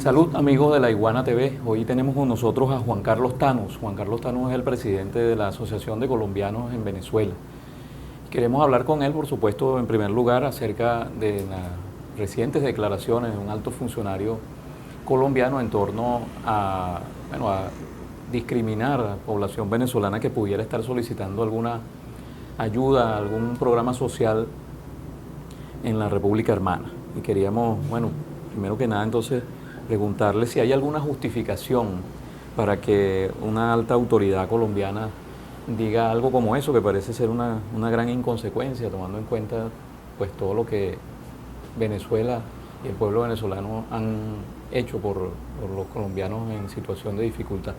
Salud, amigos de la Iguana TV. Hoy tenemos con nosotros a Juan Carlos Thanos. Juan Carlos Thanos es el presidente de la Asociación de Colombianos en Venezuela. Queremos hablar con él, por supuesto, en primer lugar, acerca de las recientes declaraciones de un alto funcionario colombiano en torno a discriminar a la población venezolana que pudiera estar solicitando alguna ayuda, algún programa social en la República Hermana. Y queríamos, primero que nada, entonces, preguntarle si hay alguna justificación para que una alta autoridad colombiana diga algo como eso, que parece ser una gran inconsecuencia, tomando en cuenta pues todo lo que Venezuela y el pueblo venezolano han hecho por los colombianos en situación de dificultad.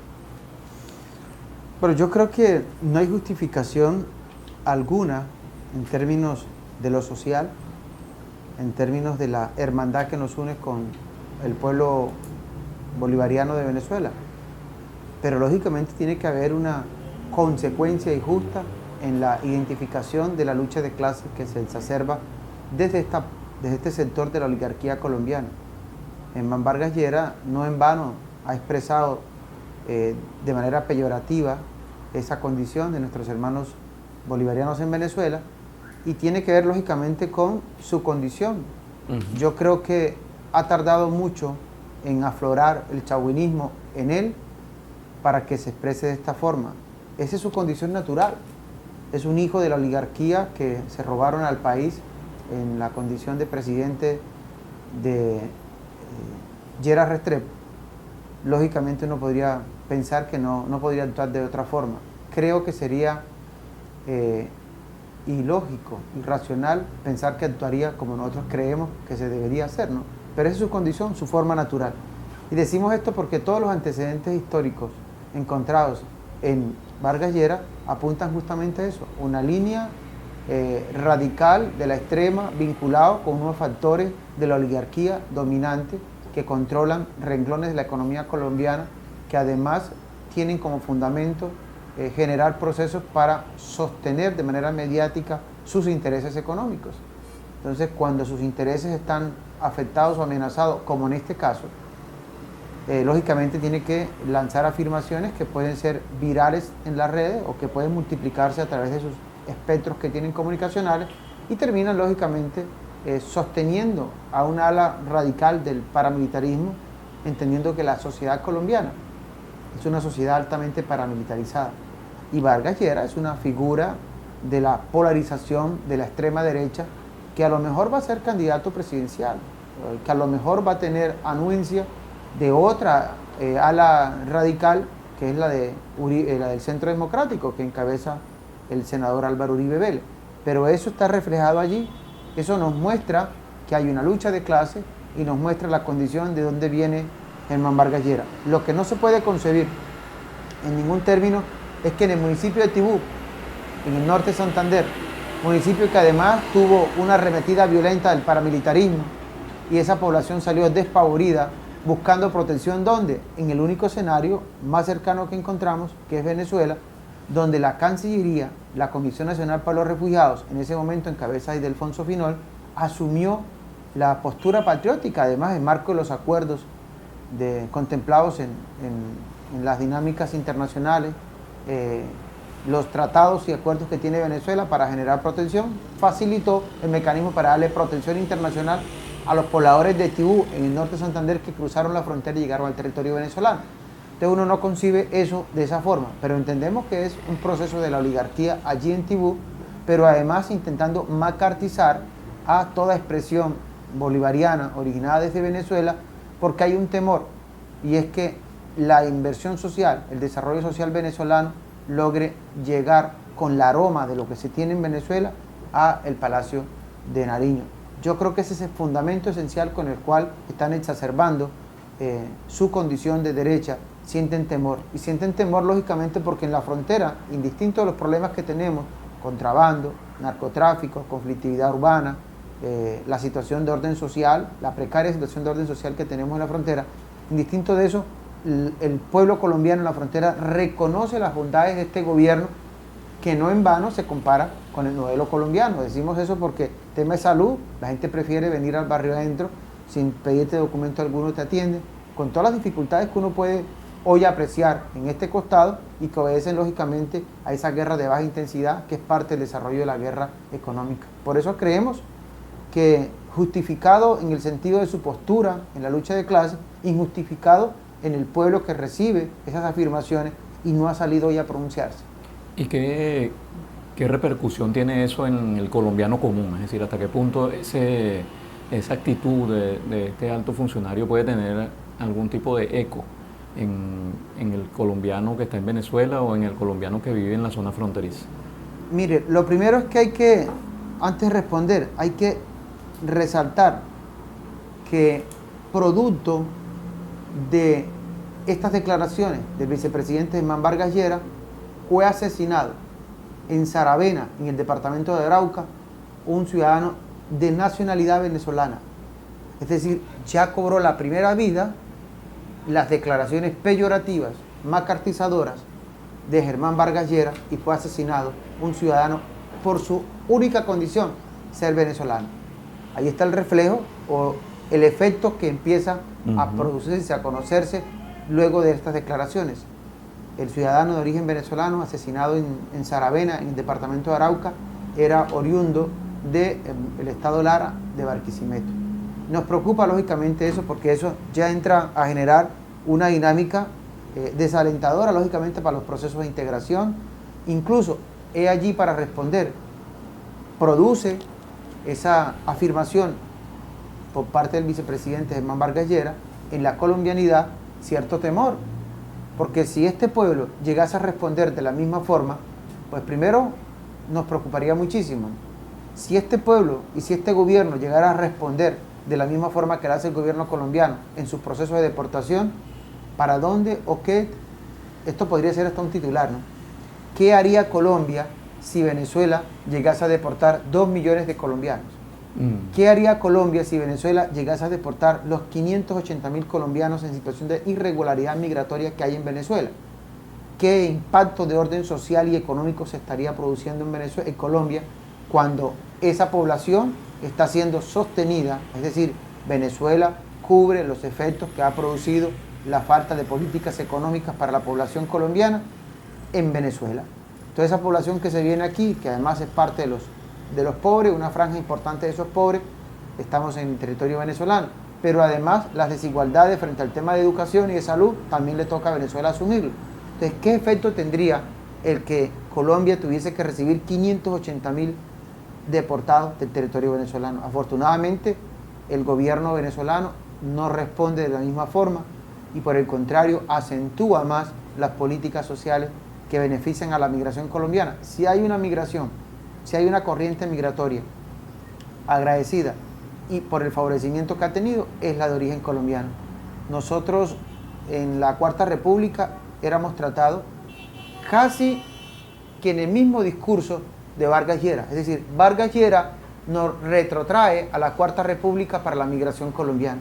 Pero yo creo que no hay justificación alguna en términos de lo social, en términos de la hermandad que nos une con el pueblo bolivariano de Venezuela. Pero lógicamente tiene que haber una consecuencia injusta en la identificación de la lucha de clases que se exacerba desde este sector de la oligarquía colombiana. Hernán Vargas Llera no en vano ha expresado de manera peyorativa esa condición de nuestros hermanos bolivarianos en Venezuela, y tiene que ver lógicamente con su condición. Yo creo que ha tardado mucho en aflorar el chauvinismo en él para que se exprese de esta forma. Esa es su condición natural. Es un hijo de la oligarquía que se robaron al país en la condición de presidente de Lleras Restrepo. Lógicamente uno podría pensar que no podría actuar de otra forma. Creo que sería ilógico, irracional pensar que actuaría como nosotros creemos que se debería hacer, ¿no? Pero esa es su condición, su forma natural. Y decimos esto porque todos los antecedentes históricos encontrados en Vargas Llera apuntan justamente a eso, una línea radical de la extrema vinculado con unos factores de la oligarquía dominante que controlan renglones de la economía colombiana, que además tienen como fundamento generar procesos para sostener de manera mediática sus intereses económicos. Entonces, cuando sus intereses están afectados o amenazados, como en este caso, lógicamente tiene que lanzar afirmaciones que pueden ser virales en las redes o que pueden multiplicarse a través de sus espectros que tienen comunicacionales, y terminan lógicamente sosteniendo a una ala radical del paramilitarismo, entendiendo que la sociedad colombiana es una sociedad altamente paramilitarizada. Y Vargas Llera es una figura de la polarización de la extrema derecha, que a lo mejor va a ser candidato presidencial, que a lo mejor va a tener anuencia de otra ala radical, que es la del Centro Democrático, que encabeza el senador Álvaro Uribe Vélez. Pero eso está reflejado allí. Eso nos muestra que hay una lucha de clase y nos muestra la condición de dónde viene Hernán Vargas Llera. Lo que no se puede concebir en ningún término es que en el municipio de Tibú, en el norte de Santander, municipio que además tuvo una arremetida violenta del paramilitarismo, y esa población salió despavorida buscando protección, ¿dónde? En el único escenario más cercano que encontramos, que es Venezuela, donde la Cancillería, la Comisión Nacional para los Refugiados, en ese momento en cabeza de Ildefonso Finol, asumió la postura patriótica, además en marco de los acuerdos contemplados en las dinámicas internacionales, los tratados y acuerdos que tiene Venezuela para generar protección, facilitó el mecanismo para darle protección internacional a los pobladores de Tibú, en el norte de Santander, que cruzaron la frontera y llegaron al territorio venezolano. Entonces uno no concibe eso de esa forma, pero entendemos que es un proceso de la oligarquía allí en Tibú, pero además intentando macartizar a toda expresión bolivariana originada desde Venezuela, porque hay un temor, y es que la inversión social, el desarrollo social venezolano logre llegar con el aroma de lo que se tiene en Venezuela a el Palacio de Nariño. Yo creo que ese es el fundamento esencial con el cual están exacerbando su condición de derecha. Sienten temor, y sienten temor lógicamente porque en la frontera, indistinto de los problemas que tenemos, contrabando, narcotráfico, conflictividad urbana, la situación de orden social, la precaria situación de orden social que tenemos en la frontera, indistinto de eso, el pueblo colombiano en la frontera reconoce las bondades de este gobierno, que no en vano se compara con el modelo colombiano. Decimos eso porque tema de salud, la gente prefiere venir al barrio adentro, sin pedirte documento alguno te atiende. con todas las dificultades que uno puede hoy apreciar en este costado y que obedecen lógicamente a esa guerra de baja intensidad que es parte del desarrollo de la guerra económica. Por eso creemos que justificado en el sentido de su postura en la lucha de clases, injustificado en el pueblo que recibe esas afirmaciones y no ha salido hoy a pronunciarse. ¿Y qué repercusión tiene eso en el colombiano común? Es decir, ¿hasta qué punto esa actitud de este alto funcionario puede tener algún tipo de eco en el colombiano que está en Venezuela o en el colombiano que vive en la zona fronteriza? Mire, lo primero es que hay que, antes de responder, hay que resaltar que producto de estas declaraciones del vicepresidente Germán Vargas Lleras fue asesinado en Saravena, en el departamento de Arauca, un ciudadano de nacionalidad venezolana. Es decir, ya cobró la primera vida las declaraciones peyorativas, macartizadoras de Germán Vargas Lleras y fue asesinado un ciudadano por su única condición, ser venezolano. Ahí está el reflejo o el efecto que empieza a producirse, a conocerse luego de estas declaraciones. El ciudadano de origen venezolano asesinado en Saravena, en el departamento de Arauca, era oriundo del estado Lara de Barquisimeto. Nos preocupa lógicamente eso porque eso ya entra a generar una dinámica desalentadora lógicamente para los procesos de integración. Incluso he allí para responder, produce esa afirmación por parte del vicepresidente Germán Vargas Lleras en la colombianidad cierto temor, porque si este pueblo llegase a responder de la misma forma, pues primero nos preocuparía muchísimo. Si este pueblo y si este gobierno llegara a responder de la misma forma que lo hace el gobierno colombiano en sus procesos de deportación, ¿para dónde o qué? Esto podría ser hasta un titular, ¿no? ¿Qué haría Colombia si Venezuela llegase a deportar 2 millones de colombianos? ¿Qué haría Colombia si Venezuela llegase a deportar los 580.000 colombianos en situación de irregularidad migratoria que hay en Venezuela? ¿Qué impacto de orden social y económico se estaría produciendo en Venezuela, en Colombia, cuando esa población está siendo sostenida? Es decir, Venezuela cubre los efectos que ha producido la falta de políticas económicas para la población colombiana en Venezuela. Toda esa población que se viene aquí, que además es parte de los pobres, una franja importante de esos pobres, estamos en el territorio venezolano, pero además las desigualdades frente al tema de educación y de salud también le toca a Venezuela asumirlo. Entonces, ¿qué efecto tendría el que Colombia tuviese que recibir 580.000 deportados del territorio venezolano? Afortunadamente, el gobierno venezolano no responde de la misma forma y por el contrario acentúa más las políticas sociales que benefician a la migración colombiana. Si hay una migración, si hay una corriente migratoria agradecida y por el favorecimiento que ha tenido, es la de origen colombiano. Nosotros en la Cuarta República éramos tratados casi que en el mismo discurso de Vargas Lleras. Es decir, Vargas Lleras nos retrotrae a la Cuarta República para la migración colombiana.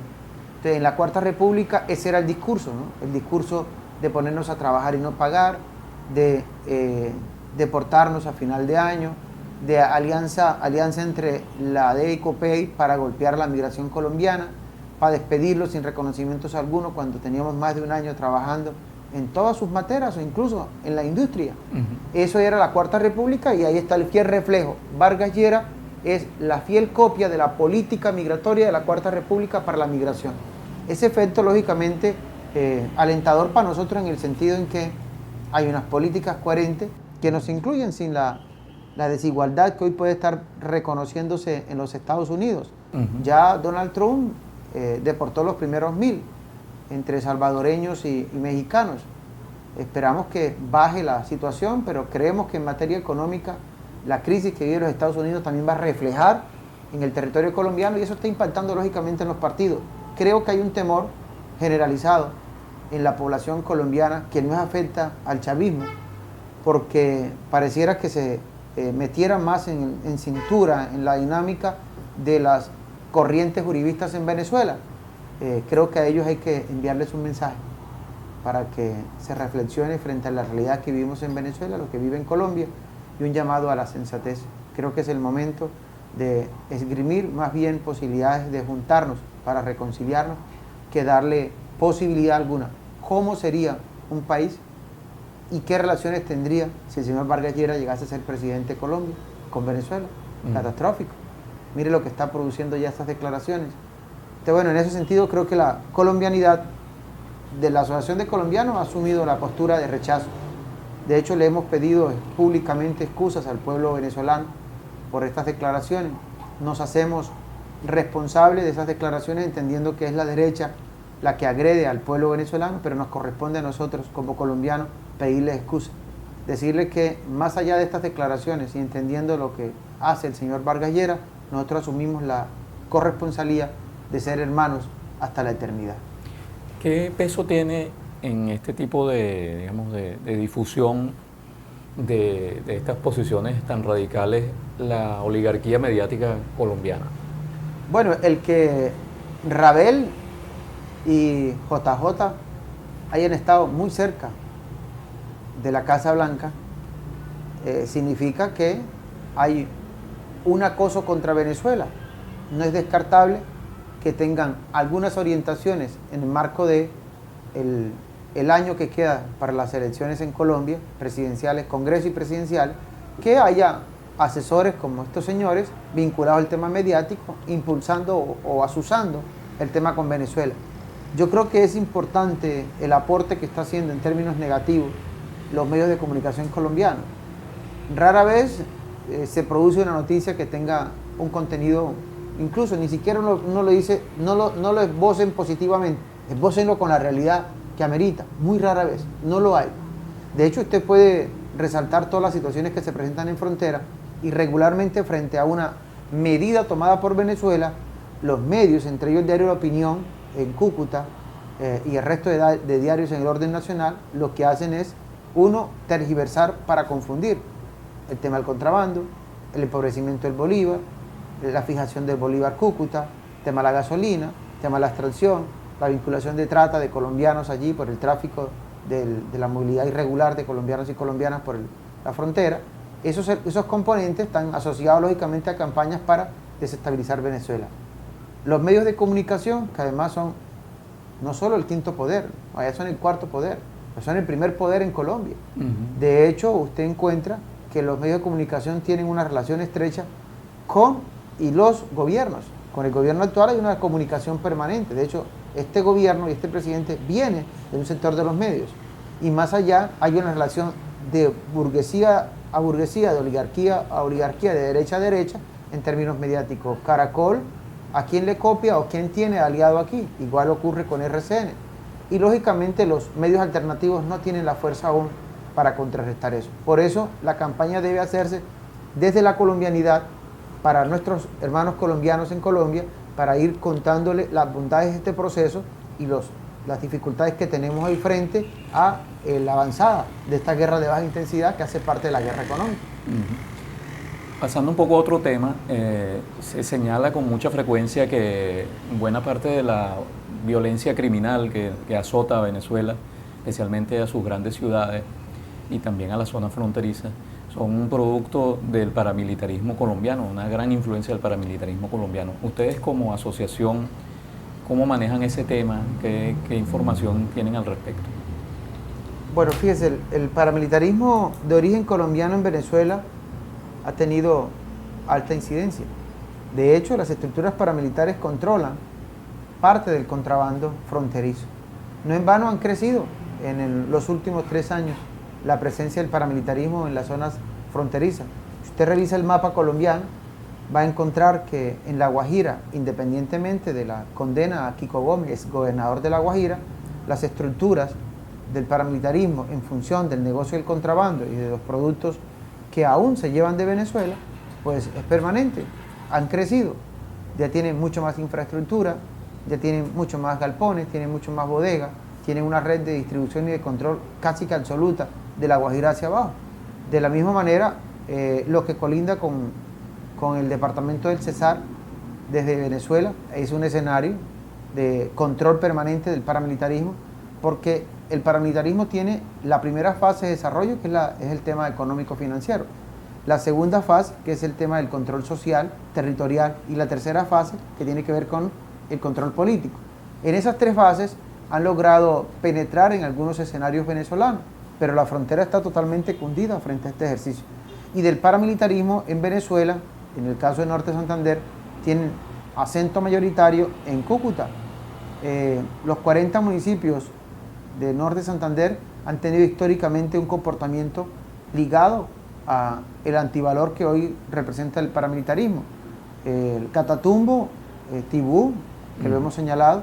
Entonces, en la Cuarta República ese era el discurso, ¿no? El discurso de ponernos a trabajar y no pagar, de deportarnos a final de año, de alianza entre la DEA y COPEI para golpear la migración colombiana, para despedirlos sin reconocimientos alguno cuando teníamos más de un año trabajando en todas sus materias o incluso en la industria. Eso era la Cuarta República y ahí está el fiel reflejo. Vargas Lleras es la fiel copia de la política migratoria de la Cuarta República para la migración. Ese efecto, lógicamente, alentador para nosotros en el sentido en que hay unas políticas coherentes que nos incluyen sin la desigualdad que hoy puede estar reconociéndose en los Estados Unidos. Ya Donald Trump deportó los primeros 1.000 entre salvadoreños y mexicanos. Esperamos que baje la situación, pero creemos que en materia económica la crisis que vive los Estados Unidos también va a reflejar en el territorio colombiano y eso está impactando lógicamente en los partidos. Creo que hay un temor generalizado en la población colombiana que no afecta al chavismo, porque pareciera que se metieran más en cintura en la dinámica de las corrientes uribistas en Venezuela. Creo que a ellos hay que enviarles un mensaje para que se reflexione frente a la realidad que vivimos en Venezuela, lo que vive en Colombia, y un llamado a la sensatez. Creo que es el momento de esgrimir más bien posibilidades de juntarnos para reconciliarnos que darle posibilidad alguna. ¿Cómo sería un país y qué relaciones tendría si el señor Vargas Lleras llegase a ser presidente de Colombia con Venezuela? Catastrófico. Mire lo que está produciendo ya estas declaraciones. Entonces, bueno, en ese sentido creo que la colombianidad de la Asociación de Colombianos ha asumido la postura de rechazo. De hecho, le hemos pedido públicamente excusas al pueblo venezolano por estas declaraciones. Nos hacemos responsables de esas declaraciones entendiendo que es la derecha la que agrede al pueblo venezolano, pero nos corresponde a nosotros como colombianos pedirles excusas. Decirles que más allá de estas declaraciones y entendiendo lo que hace el señor Vargas Lleras, nosotros asumimos la corresponsabilidad de ser hermanos hasta la eternidad. ¿Qué peso tiene en este tipo de, digamos, de difusión de estas posiciones tan radicales la oligarquía mediática colombiana? Bueno, el que Rabel y JJ hayan estado muy cerca de la Casa Blanca significa que hay un acoso contra Venezuela. No es descartable que tengan algunas orientaciones en el marco de el año que queda para las elecciones en Colombia, presidenciales, Congreso y presidencial, que haya asesores como estos señores vinculados al tema mediático, impulsando o asusando el tema con Venezuela. Yo creo que es importante el aporte que está haciendo en términos negativos los medios de comunicación colombianos. Rara vez se produce una noticia que tenga un contenido, incluso ni siquiera uno lo dice, no lo esbocen positivamente, esbócenlo con la realidad que amerita, muy rara vez, no lo hay. De hecho, usted puede resaltar todas las situaciones que se presentan en frontera y regularmente frente a una medida tomada por Venezuela, los medios, entre ellos el diario La Opinión en Cúcuta y el resto de diarios en el orden nacional, lo que hacen es, uno, tergiversar para confundir el tema del contrabando, el empobrecimiento del Bolívar, la fijación del Bolívar Cúcuta, el tema de la gasolina, el tema de la extracción, la vinculación de trata de colombianos allí por el tráfico de la movilidad irregular de colombianos y colombianas por la frontera. Esos componentes están asociados lógicamente a campañas para desestabilizar Venezuela. Los medios de comunicación, que además son no solo el quinto poder, allá son el cuarto poder, son el primer poder en Colombia. De hecho, usted encuentra que los medios de comunicación tienen una relación estrecha con y los gobiernos. Con el gobierno actual hay una comunicación permanente. De hecho, este gobierno y este presidente viene de un sector de los medios. Y más allá hay una relación de burguesía a burguesía, de oligarquía a oligarquía, de derecha a derecha, en términos mediáticos. Caracol, ¿a quién le copia o quién tiene aliado aquí? Igual ocurre con RCN. Y lógicamente los medios alternativos no tienen la fuerza aún para contrarrestar eso. Por eso la campaña debe hacerse desde la colombianidad para nuestros hermanos colombianos en Colombia, para ir contándole las bondades de este proceso y las dificultades que tenemos ahí frente a la avanzada de esta guerra de baja intensidad que hace parte de la guerra económica. Pasando un poco a otro tema, se señala con mucha frecuencia que buena parte de la violencia criminal que azota a Venezuela, especialmente a sus grandes ciudades y también a la zona fronteriza, son un producto del paramilitarismo colombiano, una gran influencia del paramilitarismo colombiano. Ustedes como asociación, ¿cómo manejan ese tema? ¿Qué información tienen al respecto? Bueno, fíjese, el paramilitarismo de origen colombiano en Venezuela ha tenido alta incidencia. De hecho, las estructuras paramilitares controlan parte del contrabando fronterizo. No en vano han crecido en los últimos 3 años la presencia del paramilitarismo en las zonas fronterizas. Si usted revisa el mapa colombiano, va a encontrar que en La Guajira, independientemente de la condena a Kiko Gómez, gobernador de La Guajira, las estructuras del paramilitarismo en función del negocio del contrabando y de los productos que aún se llevan de Venezuela, pues es permanente, han crecido, ya tienen mucho más infraestructura, ya tienen mucho más galpones, tienen mucho más bodegas, tienen una red de distribución y de control casi que absoluta de La Guajira hacia abajo. De la misma manera, lo que colinda con el departamento del Cesar, desde Venezuela, es un escenario de control permanente del paramilitarismo, porque el paramilitarismo tiene la primera fase de desarrollo, que es el tema económico-financiero, la segunda fase, que es el tema del control social, territorial, y la tercera fase, que tiene que ver con el control político. En esas 3 fases, han logrado penetrar en algunos escenarios venezolanos, pero la frontera está totalmente cundida frente a este ejercicio. Y del paramilitarismo en Venezuela, en el caso de Norte Santander, tienen acento mayoritario en Cúcuta. Los 40 municipios de Norte Santander han tenido históricamente un comportamiento ligado al antivalor que hoy representa el paramilitarismo. El Catatumbo, Tibú, que lo hemos señalado,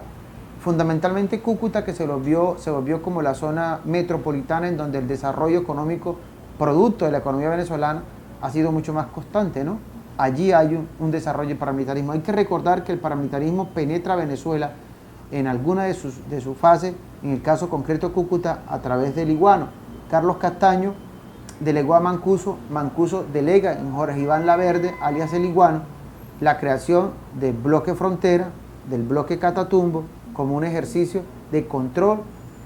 fundamentalmente Cúcuta, que se volvió como la zona metropolitana en donde el desarrollo económico producto de la economía venezolana ha sido mucho más constante, ¿no? Allí hay un desarrollo del paramilitarismo. Hay que recordar que el paramilitarismo penetra Venezuela en alguna de sus fases, en el caso concreto de Cúcuta, a través del Iguano. Carlos Castaño delegó a Mancuso, Mancuso delega en Jorge Iván Laverde, alias el Iguano, la creación del bloque frontera, del bloque Catatumbo, como un ejercicio de control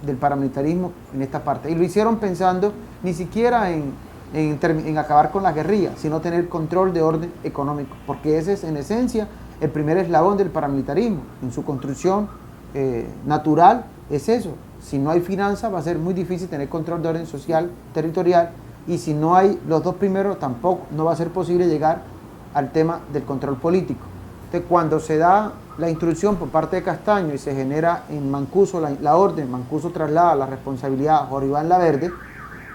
del paramilitarismo en esta parte. Y lo hicieron pensando ni siquiera en acabar con las guerrillas, sino tener control de orden económico, porque ese es en esencia el primer eslabón del paramilitarismo. En su construcción natural es eso. Si no hay finanzas va a ser muy difícil tener control de orden social, territorial, y si no hay los dos primeros tampoco no va a ser posible llegar al tema del control político. Entonces, cuando se da la instrucción por parte de Castaño y se genera en Mancuso la orden, Mancuso traslada la responsabilidad a Jorge Iván Laverde,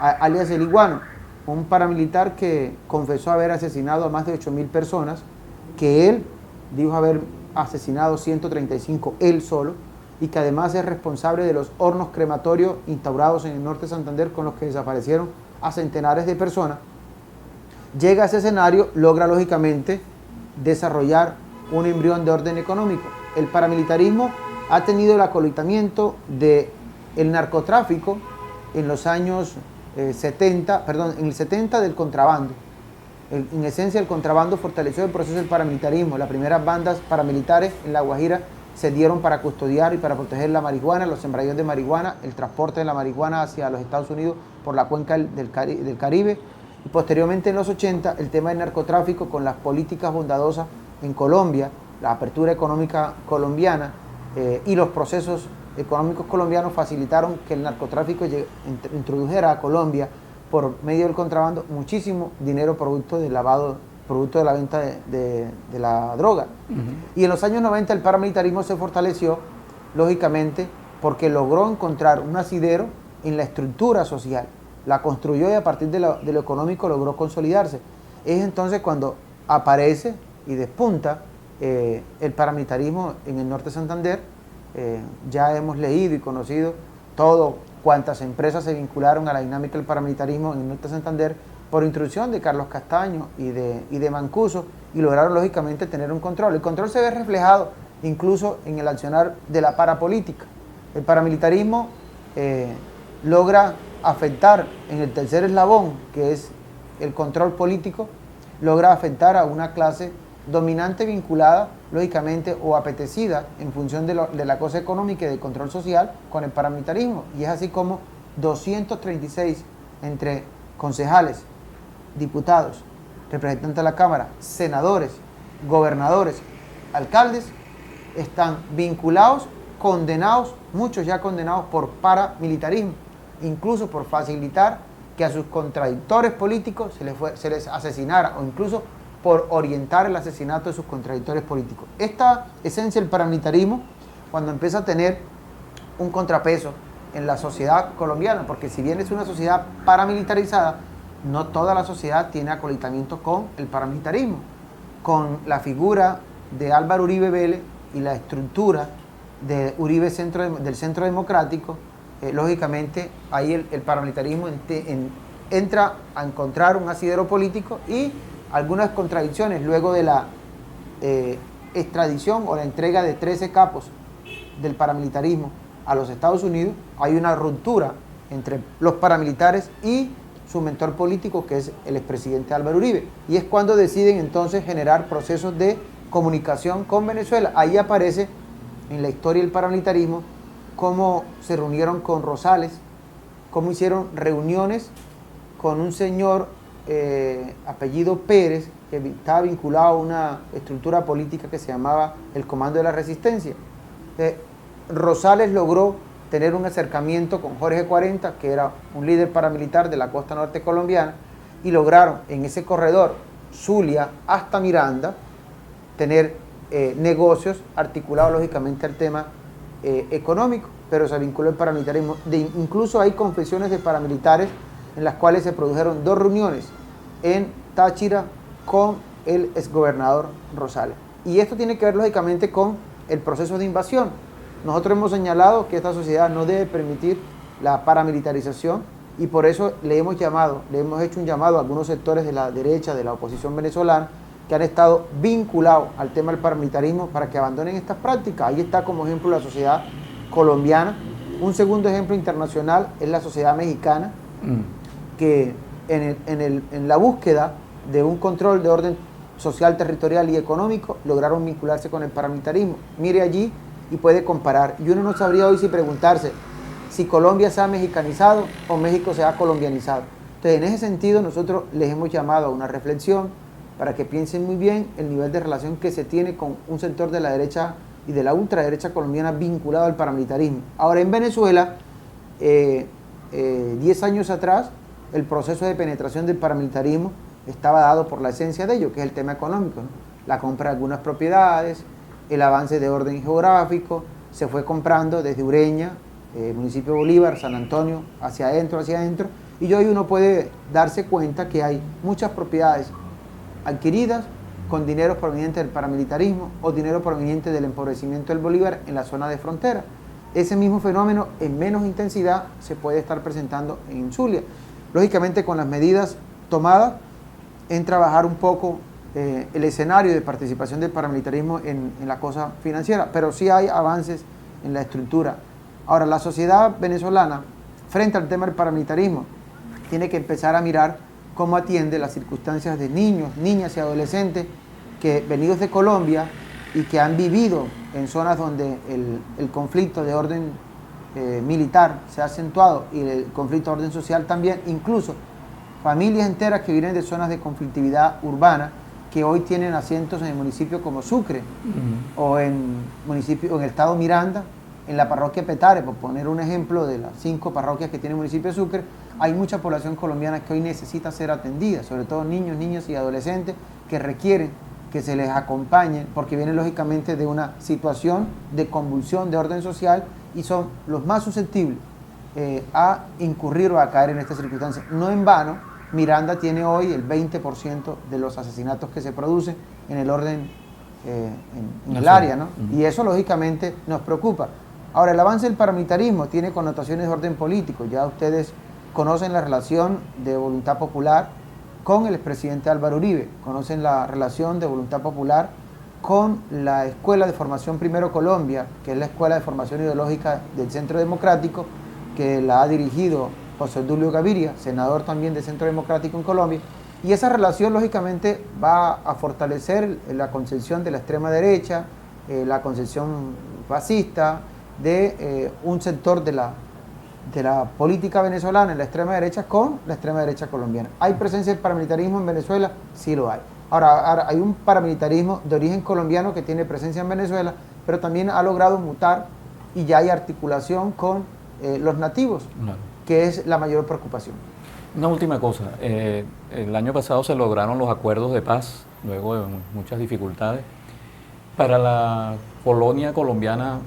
alias el Iguano, un paramilitar que confesó haber asesinado a más de 8.000 personas, que él dijo haber asesinado 135 él solo, y que además es responsable de los hornos crematorios instaurados en el norte de Santander con los que desaparecieron a centenares de personas. Llega a ese escenario, logra lógicamente desarrollar un embrión de orden económico. El paramilitarismo ha tenido el acolitamiento del narcotráfico en los años en el 70 del contrabando. En esencia, el contrabando fortaleció el proceso del paramilitarismo. Las primeras bandas paramilitares en La Guajira se dieron para custodiar y para proteger la marihuana, los sembradíos de marihuana, el transporte de la marihuana hacia los Estados Unidos por la cuenca del Caribe. Y posteriormente, en los 80, el tema del narcotráfico con las políticas bondadosas en Colombia, la apertura económica colombiana y los procesos económicos colombianos facilitaron que el narcotráfico introdujera a Colombia por medio del contrabando muchísimo dinero producto del lavado, producto de la venta de la droga. Y en los años 90 el paramilitarismo se fortaleció, lógicamente, porque logró encontrar un asidero en la estructura social, la construyó y a partir de lo económico logró consolidarse. Es entonces cuando aparece y despunta el paramilitarismo en el norte de Santander. Ya hemos leído y conocido cuántas empresas se vincularon a la dinámica del paramilitarismo en el norte de Santander por instrucción de Carlos Castaño y de Mancuso, y lograron lógicamente tener un control. El control se ve reflejado incluso en el accionar de la parapolítica. El paramilitarismo logra afectar en el tercer eslabón, que es el control político, logra afectar a una clase dominante vinculada, lógicamente, o apetecida en función de la cosa económica y del control social con el paramilitarismo. Y es así como 236 entre concejales, diputados, representantes de la Cámara, senadores, gobernadores, alcaldes, están vinculados, condenados, muchos ya condenados por paramilitarismo, incluso por facilitar que a sus contradictores políticos se les asesinara, o incluso por orientar el asesinato de sus contradictores políticos. Esta esencia del paramilitarismo, cuando empieza a tener un contrapeso en la sociedad colombiana, porque si bien es una sociedad paramilitarizada, no toda la sociedad tiene acolitamiento con el paramilitarismo. Con la figura de Álvaro Uribe Vélez y la estructura de Uribe del Centro Democrático, lógicamente ahí el paramilitarismo entra a encontrar un asidero político y algunas contradicciones luego de la extradición o la entrega de 13 capos del paramilitarismo a los Estados Unidos. Hay una ruptura entre los paramilitares y su mentor político, que es el expresidente Álvaro Uribe, y es cuando deciden entonces generar procesos de comunicación con Venezuela. Ahí aparece en la historia del paramilitarismo cómo se reunieron con Rosales, cómo hicieron reuniones con un señor apellido Pérez, que estaba vinculado a una estructura política que se llamaba el Comando de la Resistencia. Rosales logró tener un acercamiento con Jorge 40, que era un líder paramilitar de la costa norte colombiana, y lograron en ese corredor Zulia hasta Miranda tener negocios articulados lógicamente al tema económico, pero se vinculó el paramilitarismo. Incluso hay confesiones de paramilitares en las cuales se produjeron 2 reuniones en Táchira con el exgobernador Rosales. Y esto tiene que ver lógicamente con el proceso de invasión. Nosotros hemos señalado que esta sociedad no debe permitir la paramilitarización y por eso le hemos hecho un llamado a algunos sectores de la derecha, de la oposición venezolana, que han estado vinculados al tema del paramilitarismo para que abandonen estas prácticas. Ahí está como ejemplo la sociedad colombiana. Un segundo ejemplo internacional es la sociedad mexicana, que en la búsqueda de un control de orden social, territorial y económico, lograron vincularse con el paramilitarismo. Mire allí y puede comparar. Y uno no sabría hoy si preguntarse si Colombia se ha mexicanizado o México se ha colombianizado. Entonces, en ese sentido, nosotros les hemos llamado a una reflexión para que piensen muy bien el nivel de relación que se tiene con un sector de la derecha y de la ultraderecha colombiana vinculado al paramilitarismo. Ahora, en Venezuela, 10 años atrás, el proceso de penetración del paramilitarismo estaba dado por la esencia de ello, que es el tema económico, ¿no? La compra de algunas propiedades, el avance de orden geográfico, se fue comprando desde Ureña, municipio de Bolívar, San Antonio, hacia adentro, y hoy uno puede darse cuenta que hay muchas propiedades adquiridas con dinero proveniente del paramilitarismo o dinero proveniente del empobrecimiento del Bolívar en la zona de frontera. Ese mismo fenómeno en menos intensidad se puede estar presentando en Zulia. Lógicamente, con las medidas tomadas en trabajar un poco el escenario de participación del paramilitarismo en la cosa financiera, pero sí hay avances en la estructura. Ahora, la sociedad venezolana, frente al tema del paramilitarismo, tiene que empezar a mirar cómo atiende las circunstancias de niños, niñas y adolescentes que venidos de Colombia y que han vivido en zonas donde el conflicto de orden militar se ha acentuado y el conflicto de orden social también, incluso familias enteras que vienen de zonas de conflictividad urbana que hoy tienen asientos en el municipio como Sucre o en el estado Miranda, en la parroquia Petare, por poner un ejemplo de las 5 parroquias que tiene el municipio de Sucre. Hay mucha población colombiana que hoy necesita ser atendida, sobre todo niños, niñas y adolescentes que requieren que se les acompañe porque vienen lógicamente de una situación de convulsión de orden social y son los más susceptibles a incurrir o a caer en estas circunstancias. No en vano, Miranda tiene hoy el 20% de los asesinatos que se producen en el orden, en el área, ¿no? Y eso lógicamente nos preocupa. Ahora, el avance del paramilitarismo tiene connotaciones de orden político. Ya ustedes conocen la relación de Voluntad Popular con el expresidente Álvaro Uribe, conocen la relación de Voluntad Popular con la Escuela de Formación Primero Colombia, que es la escuela de formación ideológica del Centro Democrático, que la ha dirigido José Dulio Gaviria, senador también del Centro Democrático en Colombia, y esa relación lógicamente va a fortalecer la concepción de la extrema derecha, la concepción fascista de un sector de la política venezolana en la extrema derecha con la extrema derecha colombiana. ¿Hay presencia del paramilitarismo en Venezuela? Sí lo hay. Ahora hay un paramilitarismo de origen colombiano que tiene presencia en Venezuela, pero también ha logrado mutar y ya hay articulación con los nativos, que es la mayor preocupación. Una última cosa, el año pasado se lograron los acuerdos de paz, luego de muchas dificultades. Para la colonia colombiana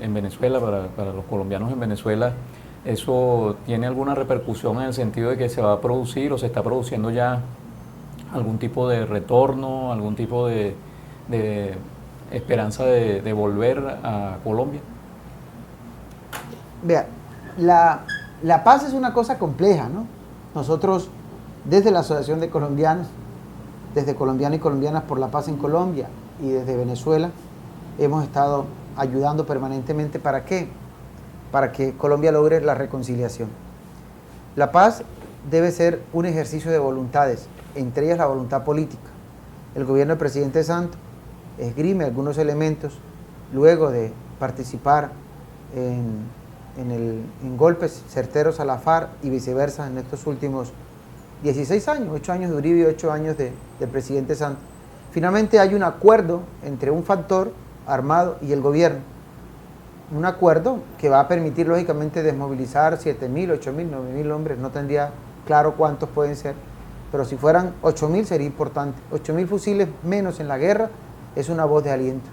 en Venezuela, para los colombianos en Venezuela, ¿eso tiene alguna repercusión en el sentido de que se va a producir o se está produciendo ya algún tipo de retorno, algún tipo de esperanza de volver a Colombia? Vea, la paz es una cosa compleja, ¿no? Nosotros, desde la Asociación de Colombianos, desde Colombianos y Colombianas por la Paz en Colombia y desde Venezuela, hemos estado ayudando permanentemente. ¿Para qué? Para que Colombia logre la reconciliación. La paz debe ser un ejercicio de voluntades, entre ellas la voluntad política. El gobierno del presidente Santos esgrime algunos elementos luego de participar en golpes certeros a la FARC y viceversa en estos últimos 16 años, 8 años de Uribe y 8 años del presidente Santos. Finalmente hay un acuerdo entre un factor armado y el gobierno. un acuerdo que va a permitir lógicamente desmovilizar 7.000, 8.000, 9.000 hombres, no tendría claro cuántos pueden ser, pero si fueran 8.000 sería importante. 8.000 fusiles menos en la guerra es una voz de aliento.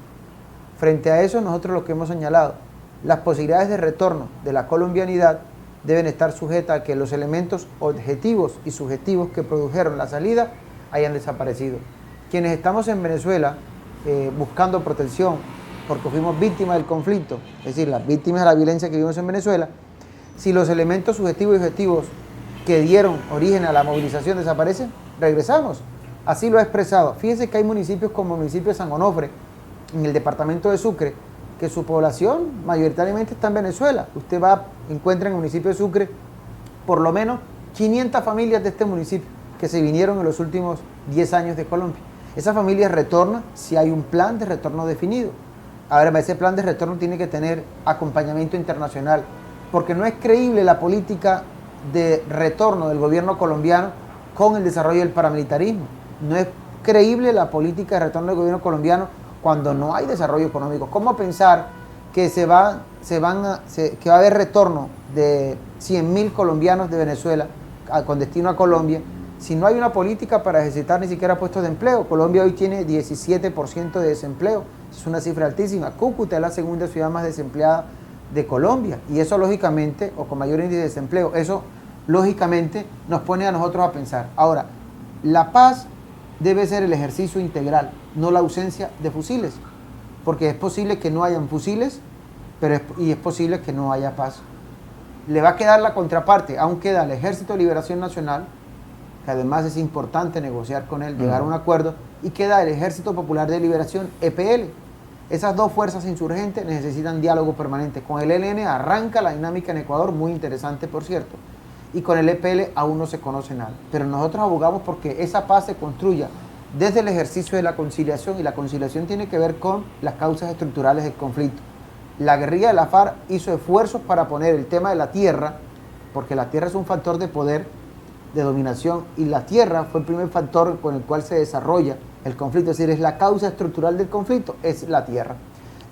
Frente a eso, nosotros lo que hemos señalado, las posibilidades de retorno de la colombianidad deben estar sujetas a que los elementos objetivos y subjetivos que produjeron la salida hayan desaparecido. Quienes estamos en Venezuela buscando protección porque fuimos víctimas del conflicto, es decir, las víctimas de la violencia que vivimos en Venezuela, si los elementos subjetivos y objetivos que dieron origen a la movilización desaparecen, regresamos. Así lo ha expresado. Fíjense que hay municipios como el municipio de San Onofre, en el departamento de Sucre, que su población mayoritariamente está en Venezuela. Usted encuentra en el municipio de Sucre por lo menos 500 familias de este municipio que se vinieron en los últimos 10 años de Colombia. Esas familias retornan si hay un plan de retorno definido. Ahora, ese plan de retorno tiene que tener acompañamiento internacional, porque no es creíble la política de retorno del gobierno colombiano con el desarrollo del paramilitarismo. No es creíble la política de retorno del gobierno colombiano cuando no hay desarrollo económico. ¿Cómo pensar que va a haber retorno de 100.000 colombianos de Venezuela con destino a Colombia si no hay una política para ejercitar ni siquiera puestos de empleo? Colombia hoy tiene 17% de desempleo, es una cifra altísima. Cúcuta es la segunda ciudad más desempleada de Colombia, y eso lógicamente, o con mayor índice de desempleo, eso lógicamente nos pone a nosotros a pensar. Ahora, la paz debe ser el ejercicio integral, no la ausencia de fusiles, porque es posible que no hayan fusiles, y es posible que no haya paz. Le va a quedar la contraparte, aún queda el Ejército de Liberación Nacional, que además es importante negociar con él, llegar a un acuerdo, y queda el Ejército Popular de Liberación, EPL. Esas dos fuerzas insurgentes necesitan diálogo permanente. Con el ELN arranca la dinámica en Ecuador, muy interesante por cierto, y con el EPL aún no se conoce nada. Pero nosotros abogamos porque esa paz se construya desde el ejercicio de la conciliación, y la conciliación tiene que ver con las causas estructurales del conflicto. La guerrilla de la FARC hizo esfuerzos para poner el tema de la tierra, porque la tierra es un factor de poder, de dominación, y la tierra fue el primer factor con el cual se desarrolla el conflicto, es decir, es la causa estructural del conflicto, es la tierra.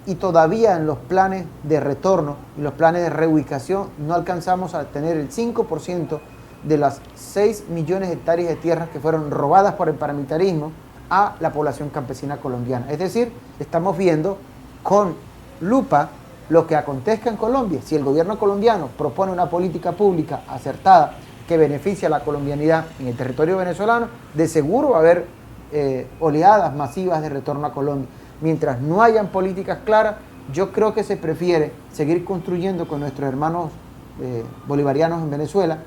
Y todavía en los planes de retorno y los planes de reubicación no alcanzamos a tener el 5% de las 6 millones de hectáreas de tierras que fueron robadas por el paramilitarismo a la población campesina colombiana. Es decir, estamos viendo con lupa lo que acontezca en Colombia. Si el gobierno colombiano propone una política pública acertada que beneficia a la colombianidad en el territorio venezolano, de seguro va a haber oleadas masivas de retorno a Colombia. Mientras no hayan políticas claras, yo creo que se prefiere seguir construyendo con nuestros hermanos bolivarianos en Venezuela,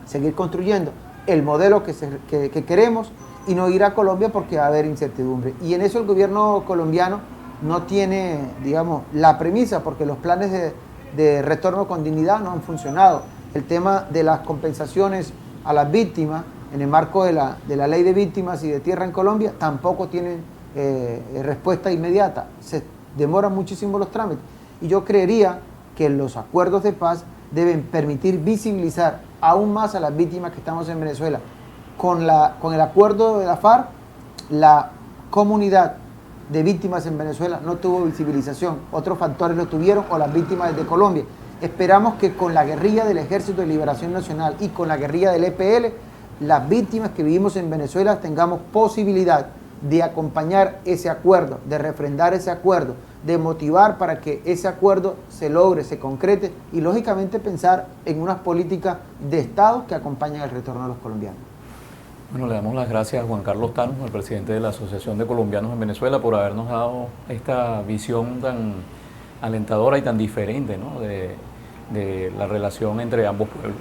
seguir construyendo el modelo que queremos, y no ir a Colombia porque va a haber incertidumbre. Y en eso el gobierno colombiano no tiene, digamos, la premisa, porque los planes de retorno con dignidad no han funcionado. El tema de las compensaciones a las víctimas en el marco de la ley de víctimas y de tierra en Colombia tampoco tienen respuesta inmediata. Se demoran muchísimo los trámites. Y yo creería que los acuerdos de paz deben permitir visibilizar aún más a las víctimas que estamos en Venezuela. Con el acuerdo de la FARC, la comunidad de víctimas en Venezuela no tuvo visibilización. Otros factores lo tuvieron, o las víctimas de Colombia. Esperamos que con la guerrilla del Ejército de Liberación Nacional y con la guerrilla del EPL, las víctimas que vivimos en Venezuela tengamos posibilidad de acompañar ese acuerdo, de refrendar ese acuerdo, de motivar para que ese acuerdo se logre, se concrete, y lógicamente pensar en unas políticas de Estado que acompañen el retorno de los colombianos. Bueno, le damos las gracias a Juan Carlos Thanos, el presidente de la Asociación de Colombianos en Venezuela, por habernos dado esta visión tan alentadora y tan diferente, ¿no?, de la relación entre ambos pueblos.